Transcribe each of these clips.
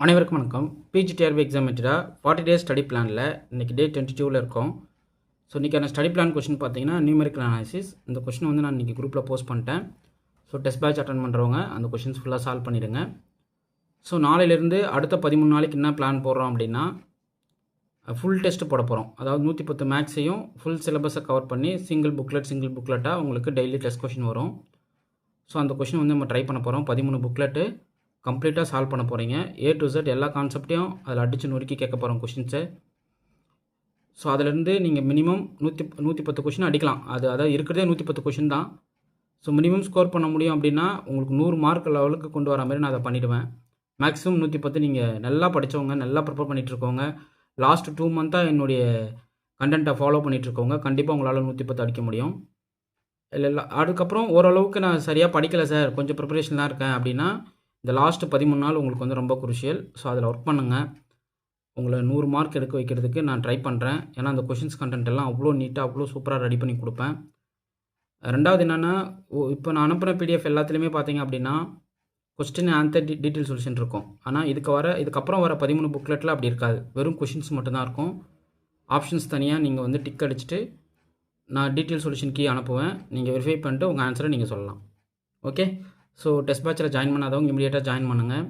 அனைவருக்கும் வணக்கம். PGTRB exam மெட்டீரா 40 days study பிளானில் இன்றைக்கி டே 22ல் இருக்கோம். ஸோ இன்றைக்கான ஸ்டடி பிளான் கொஷின் பார்த்தீங்கன்னா நியூமெரிக்கல் அனாலிசிஸ். இந்த கொஷின் வந்து நான் இன்றைக்கி குரூப்பில் போஸ்ட் பண்ணிட்டேன். ஸோ டெஸ்ட் பேட்ச் அட்டன் பண்ணுறவங்க அந்த கொஷின்ஸ் ஃபுல்லாக சால்வ் பண்ணிவிடுங்க. ஸோ நாளையிலேருந்து அடுத்த 13 நாளைக்கு என்ன பிளான் போடுறோம் அப்படின்னா ஃபுல் டெஸ்ட் போட போகிறோம். அதாவது 110 மேக்ஸையும் ஃபுல் சிலபஸை கவர் பண்ணி சிங்கிள் புக்லெட்டாக உங்களுக்கு டெய்லி டெஸ்ட் கொஷின் வரும். ஸோ அந்த கொஷின் வந்து நம்ம ட்ரை பண்ண போகிறோம். 13 புக்லெட்டு கம்ப்ளீட்டாக சால்வ் பண்ண போகிறீங்க. A to Z எல்லா கான்செப்டையும் அதில் அடித்து நொறுக்கி கேட்க போகிறோம் கொஷின்ஸை. ஸோ அதிலேருந்து நீங்கள் மினிமம் 110 கொஷின் அடிக்கலாம். அதாவது இருக்கிறதே 110 கொஷின் தான். ஸோ மினிமம் ஸ்கோர் பண்ண முடியும் அப்படின்னா உங்களுக்கு 100 மார்க் லெவலுக்கு கொண்டு வர மாதிரி நான் அதை பண்ணிவிடுவேன். மேக்ஸிமம் 110 நீங்கள் நல்லா படித்தவங்க, நல்லா ப்ரிப்பேர் பண்ணிகிட்ருக்கவங்க, லாஸ்ட் 2 மந்த்தாக என்னுடைய கண்டென்ட்டை ஃபாலோ பண்ணிகிட்ருக்கவங்க கண்டிப்பாக உங்களால் 110 அடிக்க முடியும். இல்லை அதுக்கப்புறம் ஓரளவுக்கு நான் சரியாக படிக்கலை சார், கொஞ்சம் ப்ரிப்பரேஷன் தான் இருக்கேன் அப்படின்னா இந்த லாஸ்ட்டு 13 நாள் உங்களுக்கு வந்து ரொம்ப குருஷியல். ஸோ அதில் ஒர்க் பண்ணுங்கள். உங்களை 100 மார்க் எடுக்க வைக்கிறதுக்கு நான் ட்ரை பண்ணுறேன். ஏன்னா அந்த கொஷின்ஸ் கண்டென்ட் எல்லாம் அவ்வளோ நீட்டாக அவ்வளோ சூப்பராக ரெடி பண்ணி கொடுப்பேன். ரெண்டாவது என்னென்னா, இப்போ நான் அனுப்புகிற பிடிஎஃப் எல்லாத்துலேயுமே பார்த்தீங்க அப்படின்னா கொஸ்டின் ஆன்சர் டீட்டெயில் சொல்யூஷன் இருக்கும். ஆனால் இதுக்கப்புறம் வர 13 புக்லெட்டில் அப்படி இருக்காது. வெறும் கொஷின்ஸ் மட்டும்தான் இருக்கும். ஆப்ஷன்ஸ் தனியாக நீங்கள் வந்து டிக் அடிச்சுட்டு நான் டீட்டெயில் சொல்யூஷன் கீ அனுப்புவேன். நீங்கள் வெரிஃபை பண்ணிட்டு உங்கள் ஆன்சரை நீங்கள் சொல்லலாம். ஓகே. ஸோ டெஸ்ட் பேட்சில் ஜாயின் பண்ணாதவங்க இமீடியட்டாக ஜாயின் பண்ணுங்கள்.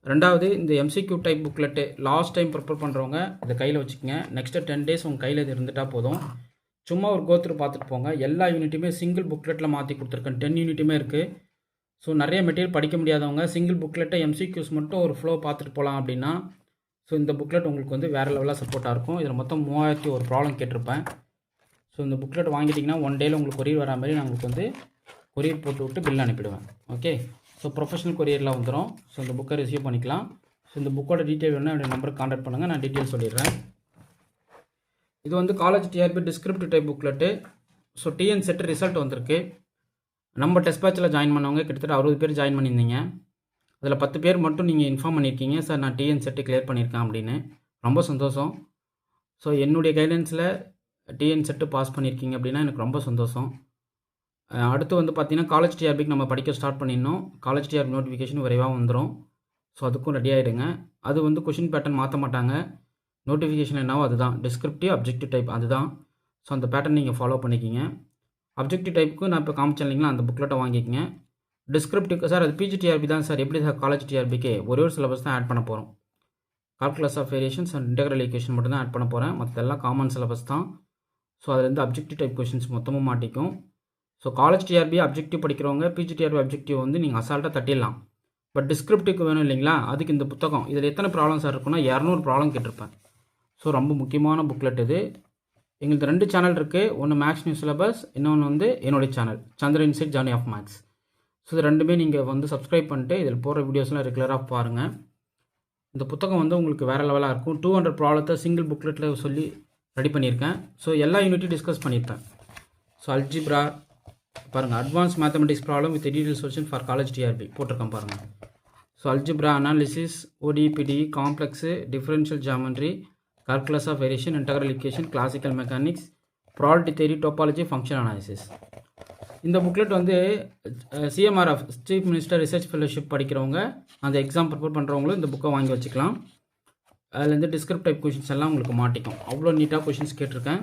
ரெண்டாவது, இந்த MCQ type booklet last time prepare பண்ணுறவங்க இதை கையில் வச்சுக்கோங்க. நெக்ஸ்ட்டு 10 டேஸ் உங்கள் கையில் இது இருந்துட்டால் போதும். சும்மா ஒரு கோத்ரூ பார்த்துட்டு போங்க. எல்லா யூனிட்டுமே சிங்கிள் புக்லெட்டில் மாற்றி கொடுத்துருக்கேன். 10 யூனிட்டுமே இருக்குது. ஸோ நிறைய மெட்டீரியல் படிக்க முடியாதவங்க சிங்கிள் புக்லெட்டை எம்சிக்யூஸ் மட்டும் ஒரு ஃப்ளோ பார்த்துட்டு போகலாம் அப்படின்னா ஸோ இந்த புக்லெட் உங்களுக்கு வந்து வேறு லெவலாக சப்போர்ட்டாக இருக்கும். இதில் மொத்தம் 3001 ப்ராப்ளம் கேட்டிருப்பேன். ஸோ இந்த புக்லெட் வாங்கிட்டிங்கன்னா 1 டேயில் உங்களுக்கு கொரியர் வரா மாதிரி நான் உங்களுக்கு வந்து கொரியர் போட்டு விட்டு பில் அனுப்பிடுவேன். ஓகே. ஸோ ப்ரொஃபஷனல் கொரியரில் வந்துடும். ஸோ இந்த புக்கை ரிசீவ் பண்ணிக்கலாம். ஸோ இந்த புக்கோட டீட்டெயில் வேணும் என்னோடய நம்பருக்கு கான்டாக்ட் பண்ணுங்கள். நான் டீட்டெயில் சொல்லிடுறேன். இது வந்து college TRP descriptive type booklet. So TN set result வந்திருக்கு. நம்ம டெஸ்ட் பேட்சில் ஜாயின் பண்ணவங்க கிட்டத்தட்ட 60 பேர் ஜாயின் பண்ணியிருந்தீங்க. அதில் 10 பேர் மட்டும் நீங்கள் இன்ஃபார்ம் பண்ணியிருக்கீங்க, சார் நான் டிஎன் செட்டு கிளியர் பண்ணியிருக்கேன் அப்படின்னு. ரொம்ப சந்தோஷம். ஸோ என்னுடைய கைடன்ஸில் டிஎன் செட்டு பாஸ் பண்ணியிருக்கீங்க அப்படின்னா எனக்கு ரொம்ப சந்தோஷம். அடுத்து வந்து பார்த்திங்கன்னா காலேஜ் டிஆர்பிக்கு நம்ம படிக்க ஸ்டார்ட் பண்ணிடணும். காலேஜ் டிஆர்பி நோட்டிஃபிகேஷன் விரைவாக வந்துடும். ஸோ அதுக்கும் ரெடி ஆகிடுங்க. அது வந்து கொஷின் பேட்டர்ன் மாற்ற மாட்டாங்க. நோட்டிஃபிகேஷன் என்னவோ அதுதான், டிஸ்கிரிப்டிவ் அப்ஜெக்டிவ் டைப் அதுதான். ஸோ அந்த பேட்டர்ன் நீங்கள் ஃபாலோ பண்ணிக்கிங்க. அப்ஜெக்டிவ் டைப்புக்கு நான் இப்போ காமிச்சேன் இல்லைங்களா, அந்த புக்லெட்டை வாங்கிக்கிங்க. டிஸ்கிரிப்டிவ் சார் அது பிஜிடிஆர்பி தான் சார், எப்படி சார் காலேஜ் டிஆர்பிக்கு ஒரே ஒரு சிலபஸ் தான் ஆட் பண்ண போகிறோம். Calculus of variations and integral equation மட்டும் தான் ஆட் பண்ண போகிறேன். மற்றெல்லாம் காமன் சிலபஸ் தான். ஸோ அதுலேருந்து அப்ஜெக்டிவ் டைப் கொஷின்ஸ் மொத்தமும் மாட்டிக்கும். ஸோ காலேஜ் டிஆர்பி அப்ஜெக்டிவ் படிக்கிறவங்க பிஜிடிஆர்பி அப்ஜெக்டிவ் வந்து நீங்கள் அசால்ட்டாக தட்டிடலாம். பட் டிஸ்கிரிப்டிவ்க்கு வேணும் இல்லைங்களா, அதுக்கு இந்த புத்தகம் இதில் எத்தனை ப்ராப்ளம் சார் இருக்குன்னா 200 ப்ராப்ளம் கேட்டிருப்பேன். ஸோ ரொம்ப முக்கியமான புக்லெட் இது. எங்களுக்கு 2 சேனல் இருக்குது. ஒன்று மேக்ஸ் நியூ சிலபஸ், இன்னொன்று வந்து என்னுடைய channel Chandra inside journey of maths. So இது ரெண்டுமே நீங்கள் வந்து சப்ஸ்கிரைப் பண்ணிட்டு இதில் போகிற வீடியோஸ்லாம் ரெகுலராக பாருங்கள். இந்த புத்தகம் வந்து உங்களுக்கு வேறு லெவலாக இருக்கும். 200 ப்ராப்ளத்தை சிங்கிள் புக்லெட்டில் சொல்லி ரெடி பண்ணியிருக்கேன். ஸோ எல்லா யூனிட்டையும் டிஸ்கஸ் பண்ணியிருப்பேன். ஸோ அல்ஜிப்ரா பாருங்கள், advance mathematics problem with detail solution for college TRB போட்டிருக்கேன் பாருங்கள். So algebra analysis, ODPD, complex, differential geometry, calculus of variation, integral equation, classical mechanics, probability theory, topology, function analysis. இந்த booklet வந்து CMRF chief minister research fellowship படிக்கிறவங்க, அந்த exam prepare பண்ணுறவங்களும் இந்த புக்கை வாங்கி வச்சுக்கலாம். அதுலேருந்து டிஸ்கிரிப்டிவ் கொஷின்ஸ் எல்லாம் உங்களுக்கு மாட்டிக்கும். அவ்வளோ நீட்டாக கொஷின்ஸ் கேட்டிருக்கேன்.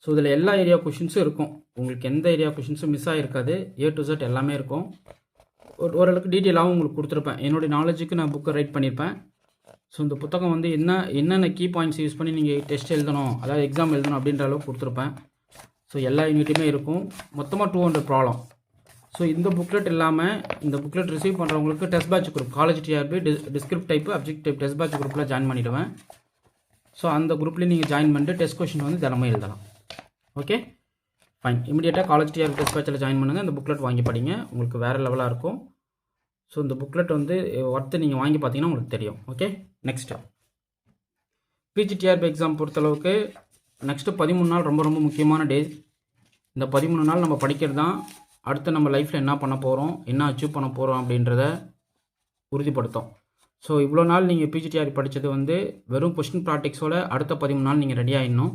ஸோ இதில் எல்லா ஏரியா கொஷின்ஸும் இருக்கும். உங்களுக்கு எந்த ஏரியா கொஷின்ஸும் மிஸ் ஆகிருக்காது. A to Z எல்லாமே இருக்கும். ஓரளவுக்கு டீட்டெயிலாகவும் உங்களுக்கு கொடுத்துருப்பேன். என்னுடைய நாலேஜுக்கு நான் புக்கை ரைட் பண்ணியிருப்பேன். ஸோ இந்த புத்தகம் வந்து என்னென்ன கீ பாயிண்ட்ஸ் யூஸ் பண்ணி நீங்கள் டெஸ்ட் எழுதணும், அதாவது எக்ஸாம் எழுதணும் அப்படின்ற அளவுக்கு கொடுத்துருப்பேன். ஸோ எல்லா யூனிட்டுமே இருக்கும். மொத்தமாக 200 ப்ராப்ளம். ஸோ இந்த புக்லெட் இல்லாமல் இந்த புக்லெட் ரிசீவ் பண்ணுறவங்களுக்கு test batch group college TRB descript type object type test batch குரூப்பில் ஜாயின் பண்ணிவிடுவேன். ஸோ அந்த குரூப்லேயும் நீங்கள் ஜாயின் பண்ணிட்டு டெஸ்ட் கொஷின் வந்து தினமும் எழுதலாம். Okay fine. இமீடியட்டாக காலேஜ் டிஆர்பி டெஸ்ட் பேட்சில் ஜாயின் பண்ணுங்கள். இந்த புக்லெட் வாங்கி படிங்க, உங்களுக்கு வேறு லெவலாக இருக்கும். ஸோ இந்த புக்லெட் வந்து ஒர்த்து நீங்கள் வாங்கி பார்த்தீங்கன்னா உங்களுக்கு தெரியும். ஓகே. நெக்ஸ்ட்டு பிஜிடிஆர்பி எக்ஸாம் பொறுத்தளவுக்கு நெக்ஸ்ட்டு 13 நாள் ரொம்ப ரொம்ப முக்கியமான டே. இந்த 13 நாள் நம்ம படிக்கிறது தான் அடுத்து நம்ம லைஃப்பில் என்ன பண்ண போகிறோம், என்ன அச்சீவ் பண்ண போகிறோம் அப்படின்றத உறுதிப்படுத்தும். ஸோ இவ்வளோ நாள் நீங்கள் பிஜிடிஆர்பி படித்தது வந்து வெறும் கொஸ்டின் ப்ராக்டிக்ஸோட அடுத்த 13 நாள் நீங்கள் ரெடி ஆகிடணும்.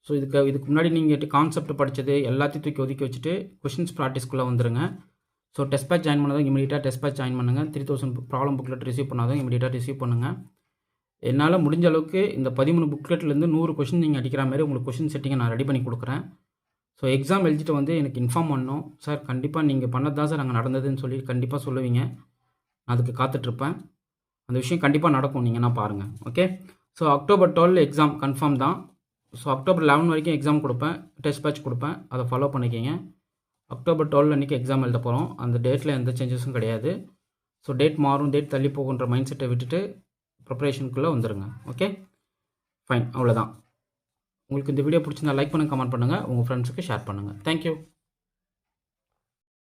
ஸோ இதுக்கு முன்னாடி நீங்கள் கான்செப்ட் படித்தது எல்லாத்தையும் தூக்கி ஒதுக்கி வச்சுட்டு கொஷின்ஸ் ப்ராக்டிஸ்க்குள்ளே வந்துடுங்க. ஸோ டெஸ்ட் பேட்ச் ஜாயின் பண்ணாதான் இமீடியட்டாக டெஸ்ட் பேட்ச் ஜாயின் பண்ணுங்கள். 3000 ப்ராப்ளம் புக்லெட் ரிசீவ் பண்ணாதான் இமீடியட்டாக ரிசீவ் பண்ணுங்கள். என்னால் முடிஞ்ச அளவுக்கு இந்த 13 புக்லெட்லேருந்து 100 கொஷின் நீங்கள் அடிக்கிற மாதிரி உங்களுக்கு கொஷின் செட்டிங்கை நான் ரெடி பண்ணி கொடுக்குறேன். ஸோ எக்ஸாம் எழுதிட்டு வந்து எனக்கு இன்ஃபார்ம் பண்ணணும். சார் கண்டிப்பாக நீங்கள் பண்ணது தான் சார் அங்கே நடந்ததுன்னு சொல்லி கண்டிப்பாக சொல்லுவீங்க. நான் அதுக்கு காத்துட்ருப்பேன். அந்த விஷயம் கண்டிப்பாக நடக்கும். நீங்கன்னா பாருங்கள். Okay. So October 12 exam confirm தான். ஸோ October 11 வரைக்கும் எக்ஸாம் கொடுப்பேன், டெஸ்ட் பேட்ச் கொடுப்பேன். அதை ஃபாலோ பண்ணிக்கிங்க. October 12 அன்றைக்கி எக்ஸாம் எழுத போகிறோம். அந்த டேட்டில் எந்த சேஞ்சஸும் கிடையாது. ஸோ டேட் மாறும், டேட் தள்ளி போகுன்ற மைண்ட் செட்டை விட்டுட்டு ப்ரிப்பரேஷனுக்குள்ளே வந்துடுங்க. Okay, fine. அவ்வளோதான். உங்களுக்கு இந்த வீடியோ பிடிச்சிருந்தா லைக் பண்ணுங்கள், கமெண்ட் பண்ணுங்கள், உங்கள் ஃப்ரெண்ட்ஸுக்கு ஷேர் பண்ணுங்கள். தேங்க்யூ.